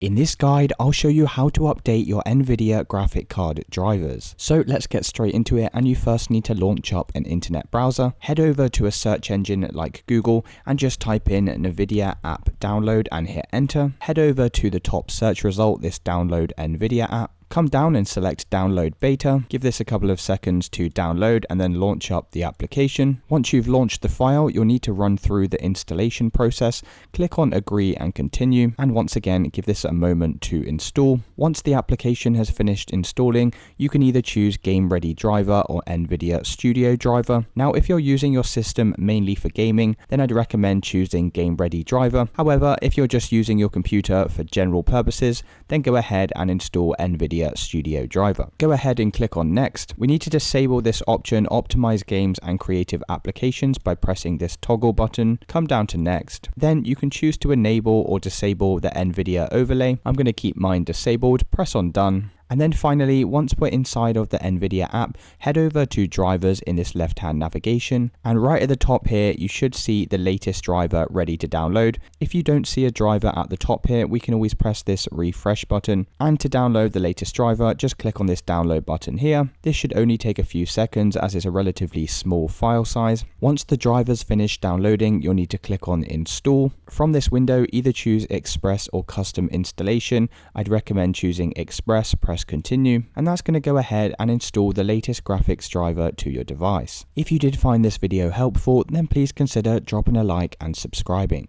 In this guide, I'll show you how to update your NVIDIA graphic card drivers. So let's get straight into it, and you first need to launch up an internet browser. Head over to a search engine like Google and just type in NVIDIA app download and hit enter. Head over to the top search result, this download NVIDIA app. Come down and select download beta, give this a couple of seconds to download and then launch up the application. Once you've launched the file, you'll need to run through the installation process, click on agree and continue, and once again give this a moment to install. Once the application has finished installing, you can either choose Game Ready Driver or NVIDIA Studio Driver. Now if you're using your system mainly for gaming, then I'd recommend choosing Game Ready Driver. However, if you're just using your computer for general purposes, then go ahead and install NVIDIA Studio Driver. Go ahead and click on next. We need to disable this option, optimize games and creative applications, by pressing this toggle button. Come down to next. Then you can choose to enable or disable the NVIDIA overlay. I'm going to keep mine disabled. Press on done. And then finally, once we're inside of the NVIDIA app, head over to drivers in this left-hand navigation. And right at the top here, you should see the latest driver ready to download. If you don't see a driver at the top here, we can always press this refresh button. And to download the latest driver, just click on this download button here. This should only take a few seconds as it's a relatively small file size. Once the driver's finished downloading, you'll need to click on install. From this window, either choose Express or Custom Installation. I'd recommend choosing Express. Press continue, and that's going to go ahead and install the latest graphics driver to your device. If you did find this video helpful, then please consider dropping a like and subscribing.